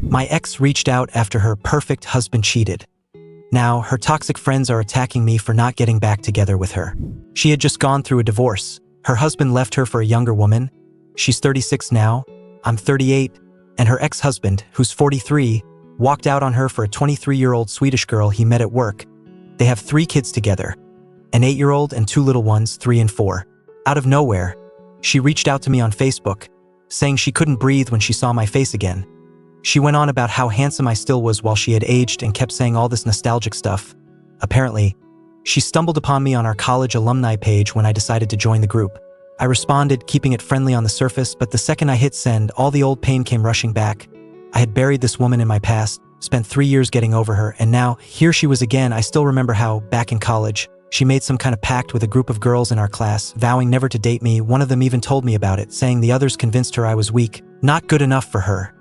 My ex reached out after her perfect husband cheated. Now, her toxic friends are attacking me for not getting back together with her. She had just gone through a divorce. Her husband left her for a younger woman. She's 36 now, I'm 38, and her ex-husband, who's 43, walked out on her for a 23-year-old Swedish girl he met at work. They have 3 kids together, an 8-year-old and 2 little ones, 3 and 4. Out of nowhere, she reached out to me on Facebook, saying she couldn't breathe when she saw my face again. She went on about how handsome I still was while she had aged and kept saying all this nostalgic stuff. Apparently, she stumbled upon me on our college alumni page when I decided to join the group. I responded, keeping it friendly on the surface, but the second I hit send, all the old pain came rushing back. I had buried this woman in my past, spent 3 years getting over her, and now, here she was again. I still remember how, back in college, she made some kind of pact with a group of girls in our class, vowing never to date me. One of them even told me about it, saying the others convinced her I was weak, not good enough for her,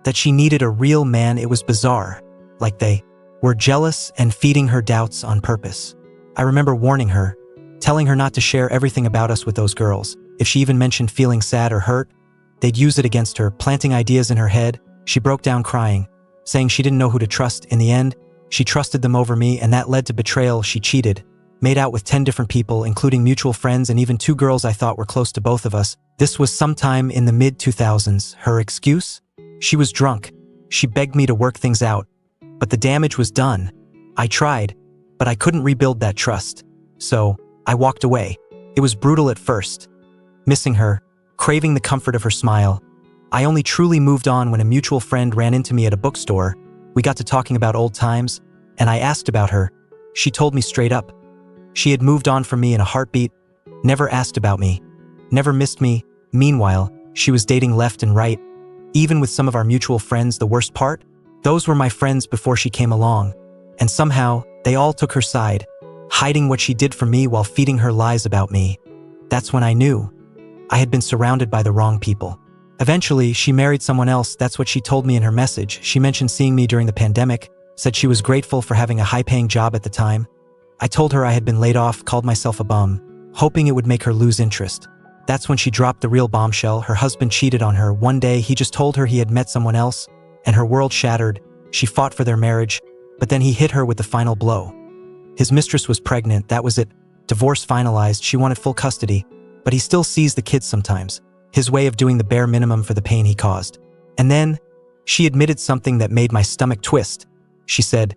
that she needed a real man. It was bizarre, like they were jealous and feeding her doubts on purpose. I remember warning her, telling her not to share everything about us with those girls. If she even mentioned feeling sad or hurt, they'd use it against her, planting ideas in her head. She broke down crying, saying she didn't know who to trust. In the end, she trusted them over me, and that led to betrayal. She cheated, made out with 10 different people, including mutual friends and even 2 girls I thought were close to both of us. This was sometime in the mid-2000s. Her excuse? She was drunk. She begged me to work things out, but the damage was done. I tried, but I couldn't rebuild that trust. So, I walked away. It was brutal at first, missing her, craving the comfort of her smile. I only truly moved on when a mutual friend ran into me at a bookstore. We got to talking about old times, and I asked about her. She told me straight up. She had moved on from me in a heartbeat, never asked about me, never missed me. Meanwhile, she was dating left and right, even with some of our mutual friends. The worst part? Those were my friends before she came along, and somehow, they all took her side, hiding what she did for me while feeding her lies about me. That's when I knew I had been surrounded by the wrong people. Eventually, she married someone else. That's what she told me in her message. She mentioned seeing me during the pandemic, said she was grateful for having a high-paying job at the time. I told her I had been laid off, called myself a bum, hoping it would make her lose interest. That's when she dropped the real bombshell. Her husband cheated on her. One day, he just told her he had met someone else, and her world shattered. She fought for their marriage, but then he hit her with the final blow. His mistress was pregnant. That was it. Divorce finalized. She wanted full custody, but he still sees the kids sometimes. His way of doing the bare minimum for the pain he caused. And then, she admitted something that made my stomach twist. She said,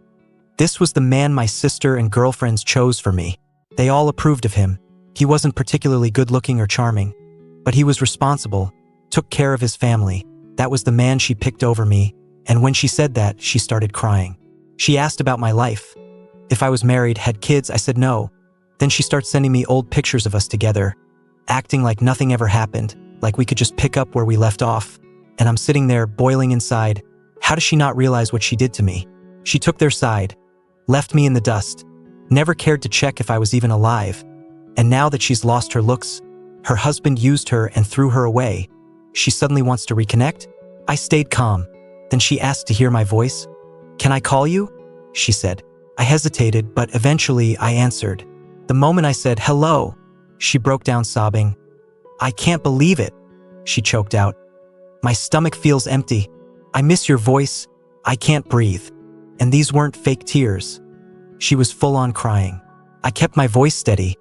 "This was the man my sister and girlfriends chose for me. They all approved of him. He wasn't particularly good-looking or charming, but he was responsible, took care of his family. That was the man she picked over me." And when she said that, she started crying. She asked about my life. If I was married, had kids, I said no. Then she started sending me old pictures of us together, acting like nothing ever happened, like we could just pick up where we left off. And I'm sitting there, boiling inside. How does she not realize what she did to me? She took their side, left me in the dust, never cared to check if I was even alive. And now that she's lost her looks, her husband used her and threw her away, she suddenly wants to reconnect? I stayed calm. Then she asked to hear my voice. "Can I call you?" she said. I hesitated, but eventually I answered. The moment I said, "Hello," she broke down sobbing. "I can't believe it," she choked out. "My stomach feels empty. I miss your voice. I can't breathe." And these weren't fake tears. She was full on crying. I kept my voice steady.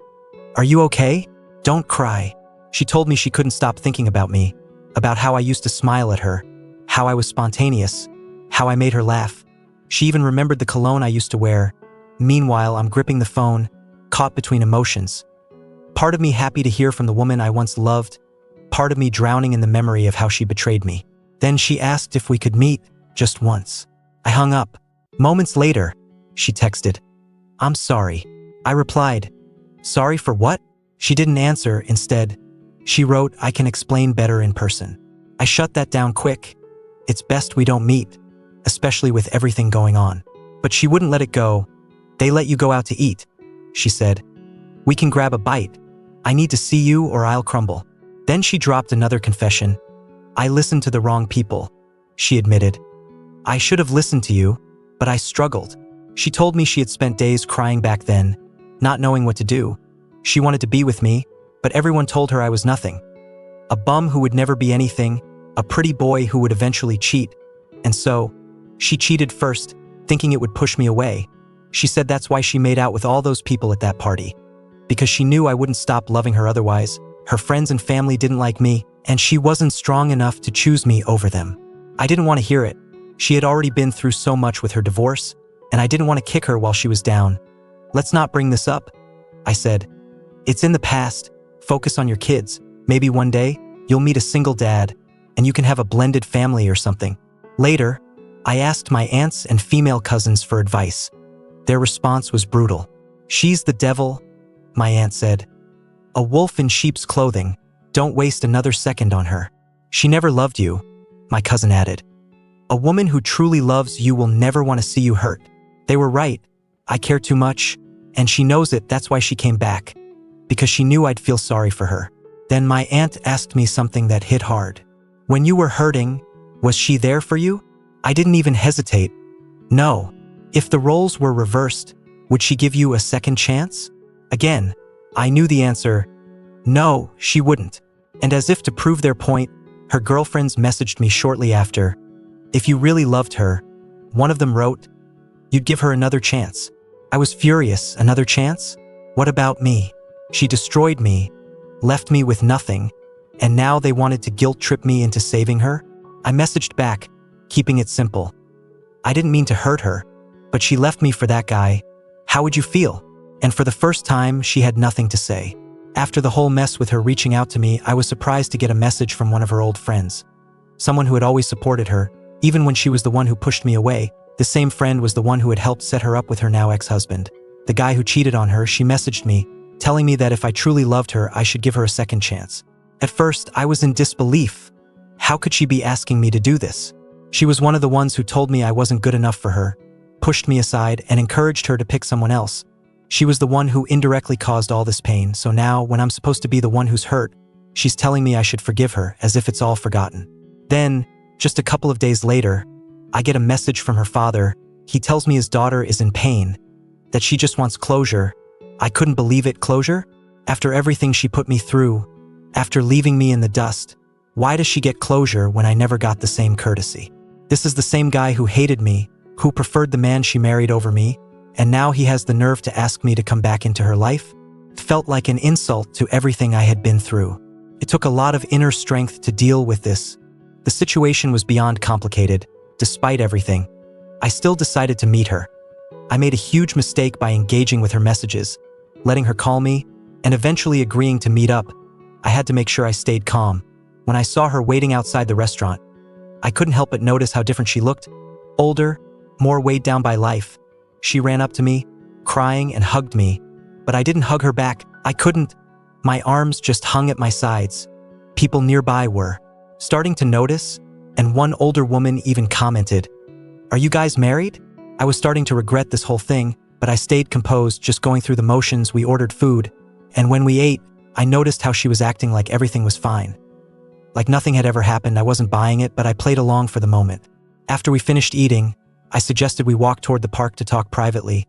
"Are you okay? Don't cry." She told me she couldn't stop thinking about me, about how I used to smile at her, how I was spontaneous, how I made her laugh. She even remembered the cologne I used to wear. Meanwhile, I'm gripping the phone, caught between emotions. Part of me happy to hear from the woman I once loved, part of me drowning in the memory of how she betrayed me. Then she asked if we could meet, just once. I hung up. Moments later, she texted, "I'm sorry." I replied, "Sorry for what?" She didn't answer. Instead, she wrote, "I can explain better in person." I shut that down quick. It's best we don't meet, especially with everything going on. But she wouldn't let it go. "They let you go out to eat," she said. "We can grab a bite. I need to see you or I'll crumble." Then she dropped another confession. "I listened to the wrong people," she admitted. "I should have listened to you, but I struggled." She told me she had spent days crying back then, not knowing what to do. She wanted to be with me, but everyone told her I was nothing. A bum who would never be anything, a pretty boy who would eventually cheat. And so, she cheated first, thinking it would push me away. She said that's why she made out with all those people at that party. Because she knew I wouldn't stop loving her otherwise. Her friends and family didn't like me, and she wasn't strong enough to choose me over them. I didn't want to hear it. She had already been through so much with her divorce, and I didn't want to kick her while she was down. Let's not bring this up, I said. It's in the past. Focus on your kids. Maybe one day, you'll meet a single dad, and you can have a blended family or something. Later, I asked my aunts and female cousins for advice. Their response was brutal. She's the devil, my aunt said. A wolf in sheep's clothing. Don't waste another second on her. She never loved you, my cousin added. A woman who truly loves you will never want to see you hurt. They were right. I care too much, and she knows it. That's why she came back. Because she knew I'd feel sorry for her. Then my aunt asked me something that hit hard. When you were hurting, was she there for you? I didn't even hesitate. No. If the roles were reversed, would she give you a second chance? Again, I knew the answer. No, she wouldn't. And as if to prove their point, her girlfriends messaged me shortly after. If you really loved her, one of them wrote, you'd give her another chance. I was furious. Another chance? What about me? She destroyed me, left me with nothing, and now they wanted to guilt trip me into saving her? I messaged back, keeping it simple. I didn't mean to hurt her, but she left me for that guy. How would you feel? And for the first time, she had nothing to say. After the whole mess with her reaching out to me, I was surprised to get a message from one of her old friends. Someone who had always supported her, even when she was the one who pushed me away. The same friend was the one who had helped set her up with her now ex-husband. The guy who cheated on her. She messaged me, telling me that if I truly loved her, I should give her a second chance. At first, I was in disbelief. How could she be asking me to do this? She was one of the ones who told me I wasn't good enough for her, pushed me aside, and encouraged her to pick someone else. She was the one who indirectly caused all this pain, so now, when I'm supposed to be the one who's hurt, she's telling me I should forgive her, as if it's all forgotten. Then, just a couple of days later, I get a message from her father. He tells me his daughter is in pain, that she just wants closure. I couldn't believe it. Closure? After everything she put me through, after leaving me in the dust, why does she get closure when I never got the same courtesy? This is the same guy who hated me, who preferred the man she married over me, and now he has the nerve to ask me to come back into her life? It felt like an insult to everything I had been through. It took a lot of inner strength to deal with this. The situation was beyond complicated. Despite everything, I still decided to meet her. I made a huge mistake by engaging with her messages, letting her call me, and eventually agreeing to meet up. I had to make sure I stayed calm. When I saw her waiting outside the restaurant, I couldn't help but notice how different she looked. Older, more weighed down by life. She ran up to me, crying, and hugged me, but I didn't hug her back. I couldn't. My arms just hung at my sides. People nearby were starting to notice, and one older woman even commented, "Are you guys married?" I was starting to regret this whole thing, but I stayed composed, just going through the motions. We ordered food, and when we ate, I noticed how she was acting like everything was fine. Like nothing had ever happened. I wasn't buying it, but I played along for the moment. After we finished eating, I suggested we walk toward the park to talk privately.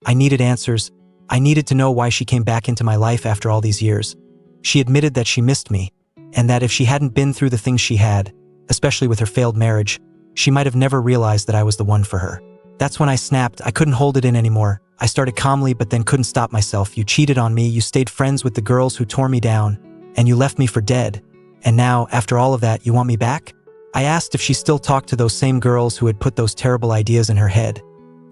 I needed answers. I needed to know why she came back into my life after all these years. She admitted that she missed me, and that if she hadn't been through the things she had, especially with her failed marriage, she might have never realized that I was the one for her. That's when I snapped. I couldn't hold it in anymore. I started calmly, but then couldn't stop myself. You cheated on me, you stayed friends with the girls who tore me down, and you left me for dead. And now, after all of that, you want me back? I asked if she still talked to those same girls who had put those terrible ideas in her head.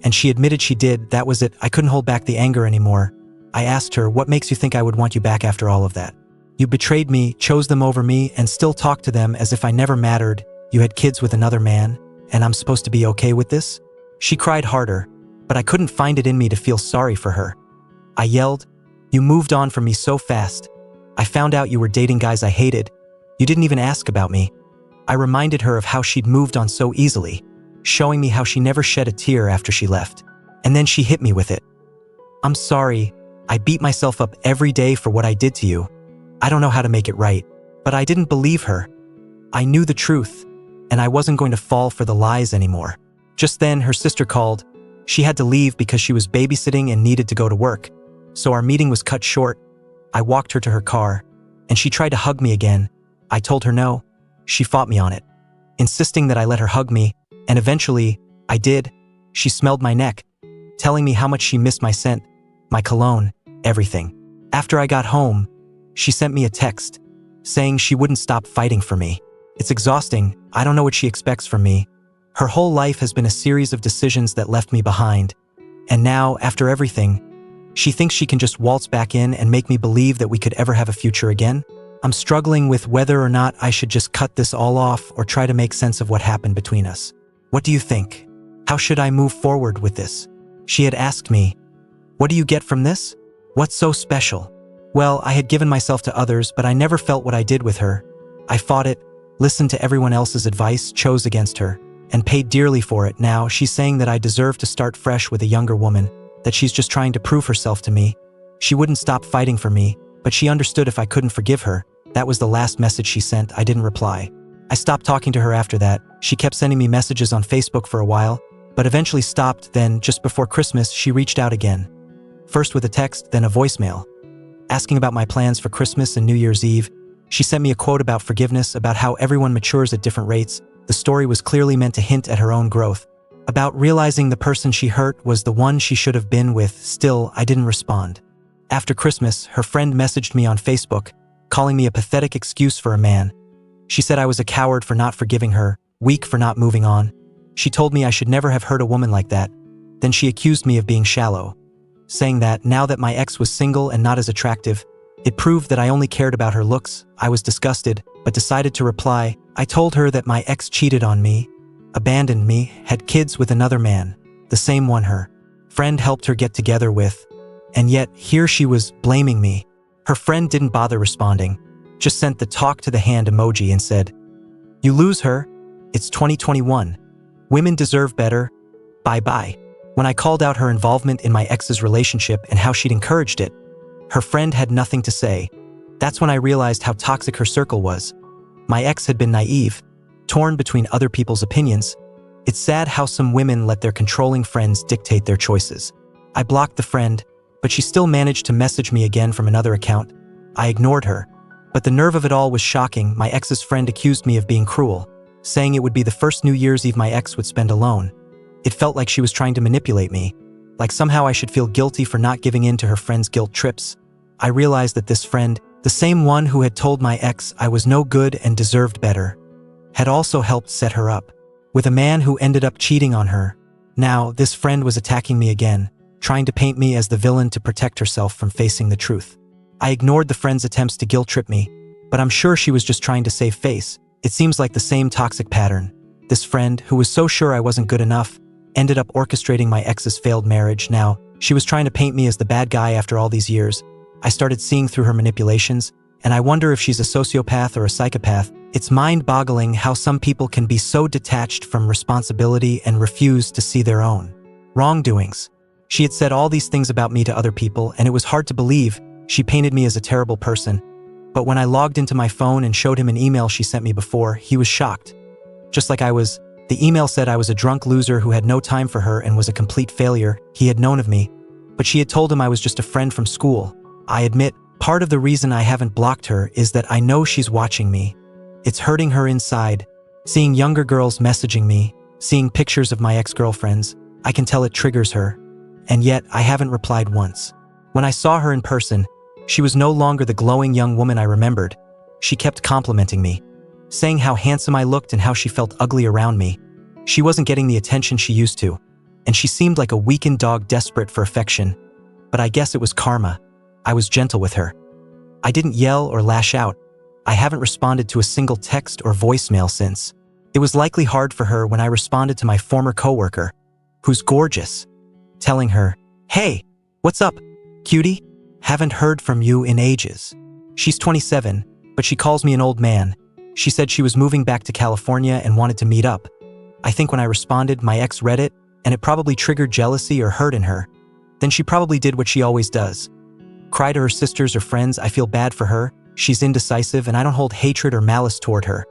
And she admitted she did. That was it. I couldn't hold back the anger anymore. I asked her, what makes you think I would want you back after all of that? You betrayed me, chose them over me, and still talk to them as if I never mattered. You had kids with another man, and I'm supposed to be okay with this? She cried harder, but I couldn't find it in me to feel sorry for her. I yelled, "You moved on from me so fast. I found out you were dating guys I hated. You didn't even ask about me." I reminded her of how she'd moved on so easily, showing me how she never shed a tear after she left. And then she hit me with it. "I'm sorry. I beat myself up every day for what I did to you. I don't know how to make it right." But I didn't believe her. I knew the truth, and I wasn't going to fall for the lies anymore. Just then, her sister called. She had to leave because she was babysitting and needed to go to work. So our meeting was cut short. I walked her to her car, and she tried to hug me again. I told her no. She fought me on it, insisting that I let her hug me. And eventually, I did. She smelled my neck, telling me how much she missed my scent, my cologne, everything. After I got home, she sent me a text, saying she wouldn't stop fighting for me. It's exhausting. I don't know what she expects from me. Her whole life has been a series of decisions that left me behind. And now, after everything, she thinks she can just waltz back in and make me believe that we could ever have a future again. I'm struggling with whether or not I should just cut this all off or try to make sense of what happened between us. What do you think? How should I move forward with this? She had asked me, "What do you get from this? What's so special?" Well, I had given myself to others, but I never felt what I did with her. I fought it, listened to everyone else's advice, chose against her, and paid dearly for it. Now she's saying that I deserve to start fresh with a younger woman, that she's just trying to prove herself to me. She wouldn't stop fighting for me, but she understood if I couldn't forgive her. That was the last message she sent. I didn't reply. I stopped talking to her after that. She kept sending me messages on Facebook for a while, but eventually stopped. Then, just before Christmas, she reached out again. First with a text, then a voicemail. Asking about my plans for Christmas and New Year's Eve, she sent me a quote about forgiveness, about how everyone matures at different rates. The story was clearly meant to hint at her own growth, about realizing the person she hurt was the one she should have been with. Still, I didn't respond. After Christmas, her friend messaged me on Facebook, calling me a pathetic excuse for a man. She said I was a coward for not forgiving her, weak for not moving on. She told me I should never have hurt a woman like that. Then she accused me of being shallow, saying that now that my ex was single and not as attractive, it proved that I only cared about her looks. I was disgusted, but decided to reply. I told her that my ex cheated on me, abandoned me, had kids with another man, the same one her friend helped her get together with. And yet, here she was blaming me. Her friend didn't bother responding, just sent the talk to the hand emoji and said, "You lose her. It's 2021. Women deserve better. Bye-bye." When I called out her involvement in my ex's relationship and how she'd encouraged it, her friend had nothing to say. That's when I realized how toxic her circle was. My ex had been naive, torn between other people's opinions. It's sad how some women let their controlling friends dictate their choices. I blocked the friend, but she still managed to message me again from another account. I ignored her, but the nerve of it all was shocking. My ex's friend accused me of being cruel, saying it would be the first New Year's Eve my ex would spend alone. It felt like she was trying to manipulate me, like somehow I should feel guilty for not giving in to her friend's guilt trips. I realized that this friend, the same one who had told my ex I was no good and deserved better, had also helped set her up with a man who ended up cheating on her. Now, this friend was attacking me again, trying to paint me as the villain to protect herself from facing the truth. I ignored the friend's attempts to guilt trip me, but I'm sure she was just trying to save face. It seems like the same toxic pattern. This friend, who was so sure I wasn't good enough, ended up orchestrating my ex's failed marriage. Now, she was trying to paint me as the bad guy after all these years. I started seeing through her manipulations, and I wonder if she's a sociopath or a psychopath. It's mind-boggling how some people can be so detached from responsibility and refuse to see their own wrongdoings. She had said all these things about me to other people, and it was hard to believe. She painted me as a terrible person. But when I logged into my phone and showed him an email she sent me before, he was shocked. Just like I was. The email said I was a drunk loser who had no time for her and was a complete failure. He had known of me, but she had told him I was just a friend from school. I admit, part of the reason I haven't blocked her is that I know she's watching me. It's hurting her inside. Seeing younger girls messaging me, seeing pictures of my ex-girlfriends, I can tell it triggers her. And yet, I haven't replied once. When I saw her in person, she was no longer the glowing young woman I remembered. She kept complimenting me, saying how handsome I looked and how she felt ugly around me. She wasn't getting the attention she used to, and she seemed like a weakened dog desperate for affection. But I guess it was karma. I was gentle with her. I didn't yell or lash out. I haven't responded to a single text or voicemail since. It was likely hard for her when I responded to my former coworker, who's gorgeous, telling her, "Hey, what's up, cutie? Haven't heard from you in ages." She's 27, but she calls me an old man. She said she was moving back to California and wanted to meet up. I think when I responded, my ex read it, and it probably triggered jealousy or hurt in her. Then she probably did what she always does. Cry to her sisters or friends. I feel bad for her. She's indecisive, and I don't hold hatred or malice toward her.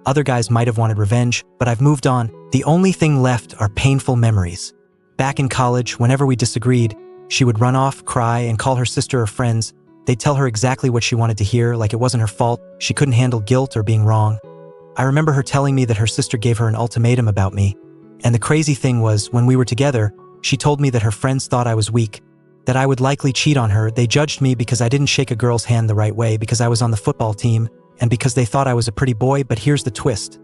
Other guys might have wanted revenge, but I've moved on. The only thing left are painful memories. Back in college, whenever we disagreed, she would run off, cry, and call her sister or friends. They'd tell her exactly what she wanted to hear, like it wasn't her fault. She couldn't handle guilt or being wrong. I remember her telling me that her sister gave her an ultimatum about me, And the crazy thing was, when we were together, she told me that her friends thought I was weak, that I would likely cheat on her. They judged me because I didn't shake a girl's hand the right way, because I was on the football team, and because they thought I was a pretty boy. But here's the twist.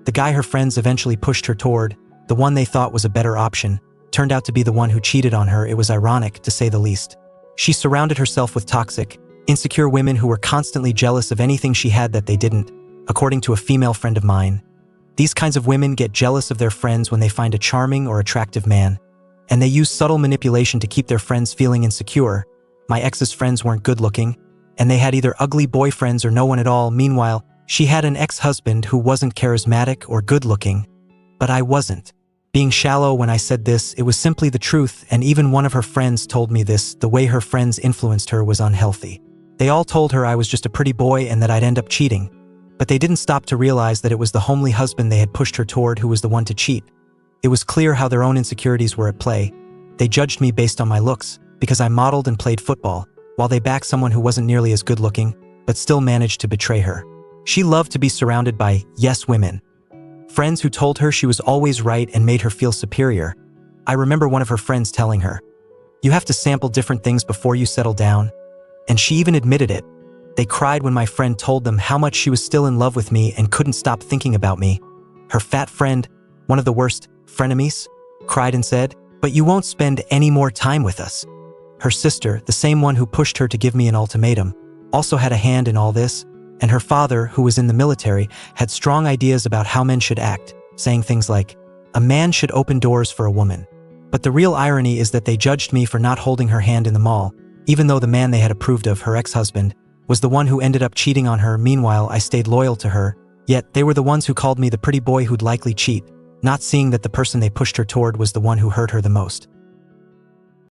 The guy her friends eventually pushed her toward, the one they thought was a better option, turned out to be the one who cheated on her. It was ironic, to say the least. She surrounded herself with toxic, insecure women who were constantly jealous of anything she had that they didn't, according to a female friend of mine. These kinds of women get jealous of their friends when they find a charming or attractive man, and they use subtle manipulation to keep their friends feeling insecure. My ex's friends weren't good-looking, and they had either ugly boyfriends or no one at all. Meanwhile, she had an ex-husband who wasn't charismatic or good-looking. But I wasn't. Being shallow when I said this, it was simply the truth, and even one of her friends told me this. The way her friends influenced her was unhealthy. They all told her I was just a pretty boy and that I'd end up cheating. But they didn't stop to realize that it was the homely husband they had pushed her toward who was the one to cheat. It was clear how their own insecurities were at play. They judged me based on my looks, because I modeled and played football, while they backed someone who wasn't nearly as good-looking, but still managed to betray her. She loved to be surrounded by yes women. Friends who told her she was always right and made her feel superior. I remember one of her friends telling her, "You have to sample different things before you settle down." And she even admitted it. They cried when my friend told them how much she was still in love with me and couldn't stop thinking about me. Her fat friend, one of the worst frenemies, cried and said, "But you won't spend any more time with us." Her sister, the same one who pushed her to give me an ultimatum, also had a hand in all this, and her father, who was in the military, had strong ideas about how men should act, saying things like, "A man should open doors for a woman." But the real irony is that they judged me for not holding her hand in the mall, even though the man they had approved of, her ex-husband, was the one who ended up cheating on her. Meanwhile, I stayed loyal to her, yet they were the ones who called me the pretty boy who'd likely cheat, not seeing that the person they pushed her toward was the one who hurt her the most.